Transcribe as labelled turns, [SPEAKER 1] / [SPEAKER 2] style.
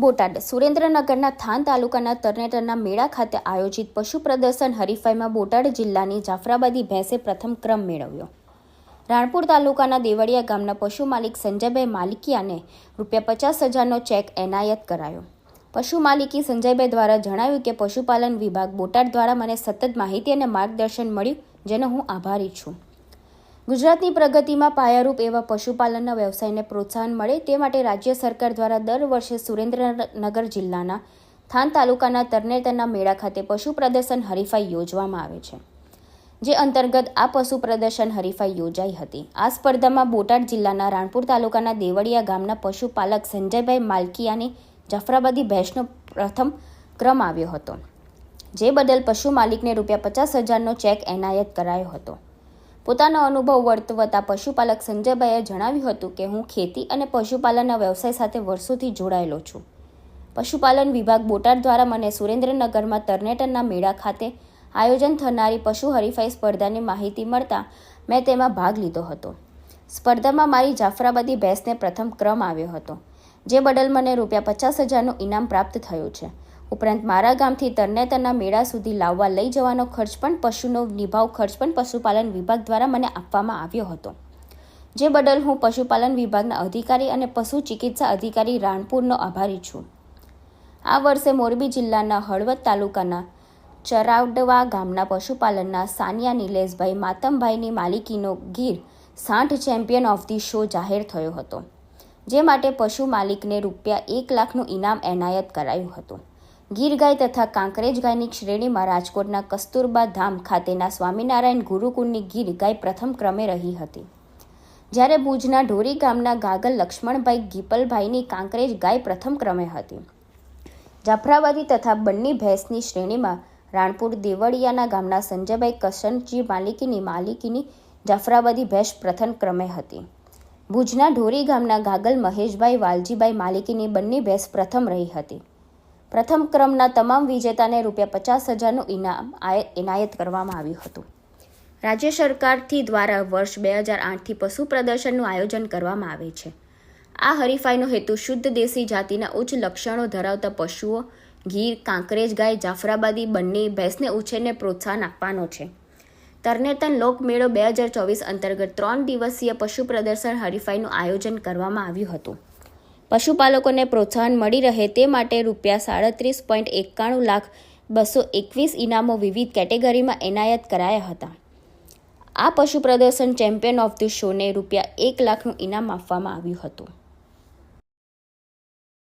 [SPEAKER 1] બોટાદ સુરેન્દ્રનગરના થાન તાલુકાના તરણેતરના મેળા ખાતે આયોજિત પશુ પ્રદર્શન હરીફાઈમાં બોટાદ જિલ્લાની જાફરાબાદી ભેંસે પ્રથમ ક્રમ મેળવ્યો. રાણપુર તાલુકાના દેવળિયા ગામના પશુ માલિક સંજયભાઈ માલિકિયાને ₹50,000નો ચેક એનાયત કરાયો. પશુ માલિકી સંજયભાઈ દ્વારા જણાવ્યું કે પશુપાલન વિભાગ બોટાદ દ્વારા મને સતત માહિતી અને માર્ગદર્શન મળ્યું, જેનો હું આભારી છું. ગુજરાતની પ્રગતિમાં પાયારૂપ એવા પશુપાલનના વ્યવસાયને પ્રોત્સાહન મળે તે માટે રાજ્ય સરકાર દ્વારા દર વર્ષે સુરેન્દ્રનગર જિલ્લાના થાન તાલુકાના તરણેતરના મેળા ખાતે પશુ પ્રદર્શન હરીફાઈ યોજવામાં આવે છે, જે અંતર્ગત આ પશુ પ્રદર્શન હરીફાઈ યોજાઈ હતી. આ સ્પર્ધામાં બોટાદ જિલ્લાના રાણપુર તાલુકાના દેવળિયા ગામના પશુપાલક સંજયભાઈ માલકિયાની જાફરાબાદી ભેંસનો પ્રથમ ક્રમ આવ્યો હતો, જે બદલ પશુ માલિકને ₹50,000નો ચેક એનાયત કરાયો હતો. પોતાનો અનુભવ વર્તવતા પશુપાલક સંજયભાઈએ જણાવ્યું હતું કે હું ખેતી અને પશુપાલનના વ્યવસાય સાથે વર્ષોથી જોડાયેલો છું. પશુપાલન વિભાગ બોટાદ દ્વારા મને સુરેન્દ્રનગરમાં તરણેતરના મેળા ખાતે આયોજન થનારી પશુ હરીફાઈ સ્પર્ધાની માહિતી મળતા મેં તેમાં ભાગ લીધો હતો. સ્પર્ધામાં મારી જાફરાબાદી ભેંસને પ્રથમ ક્રમ આવ્યો હતો, જે બદલ મને ₹50,000નું ઇનામ પ્રાપ્ત થયું છે. ઉપરાંત મારા ગામથી તરણેતરના મેળા સુધી લાવવા લઈ જવાનો ખર્ચ પણ પશુનો નિભાવ ખર્ચ પણ પશુપાલન વિભાગ દ્વારા મને આપવામાં આવ્યો હતો, જે બદલ હું પશુપાલન વિભાગના અધિકારી અને પશુ ચિકિત્સા અધિકારી રાણપુરનો આભારી છું. આ વર્ષે મોરબી જિલ્લાના હળવદ તાલુકાના ચરાવડવા ગામના પશુપાલનના સાનિયા નિલેશભાઈ માતમભાઈની માલિકીનો ગીર સાંઠ ચેમ્પિયન ઓફ ધી શો જાહેર થયો હતો, જે માટે પશુ માલિકને ₹1,00,000નું ઇનામ એનાયત કરાયું હતું. ગીર ગાય તથા કાંકરેજ ગાયની શ્રેણીમાં રાજકોટના કસ્તુરબા ધામ ખાતેના સ્વામિનારાયણ ગુરુકુળની ગીર ગાય પ્રથમ ક્રમે રહી હતી, જ્યારે ભુજના ઢોરી ગામના ગાગલ લક્ષ્મણભાઈ ગીપલભાઈની કાંકરેજ ગાય પ્રથમ ક્રમે હતી. જાફરાબાદી તથા બંને ભેંસની શ્રેણીમાં રાણપુર દેવળિયાના ગામના સંજયભાઈ કશનજી માલિકીની જાફરાબાદી ભેંસ પ્રથમ ક્રમે હતી. ભુજના ઢોરી ગામના ગાગલ મહેશભાઈ વાલજીભાઈ માલિકીની બંને ભેંસ પ્રથમ રહી હતી. પ્રથમ ક્રમના તમામ વિજેતાને ₹50,000નું ઇનામ એનાયત કરવામાં આવ્યું હતું. રાજ્ય સરકારથી દ્વારા વર્ષ 2008થી પશુ પ્રદર્શનનું આયોજન કરવામાં આવે છે. આ હરીફાઈનો હેતુ શુદ્ધ દેશી જાતિના ઉચ્ચ લક્ષણો ધરાવતા પશુઓ ગીર, કાંકરેજ ગાય, જાફરાબાદી બંને ભેંસને ઉછેરને પ્રોત્સાહન આપવાનો છે. તરણેતર લોકમેળો 2024 અંતર્ગત 3 દિવસીય પશુ પ્રદર્શન હરીફાઈનું આયોજન કરવામાં આવ્યું હતું. પશુપાલકોને પ્રોત્સાહન મળી રહે તે માટે ₹37.91,221 ઇનામો વિવિધ કેટેગરીમાં એનાયત કરાયા હતા. આ પશુ પ્રદર્શન ચેમ્પિયન ઓફ ધ શોને ₹1,00,000નું ઇનામ આપવામાં આવ્યું હતું.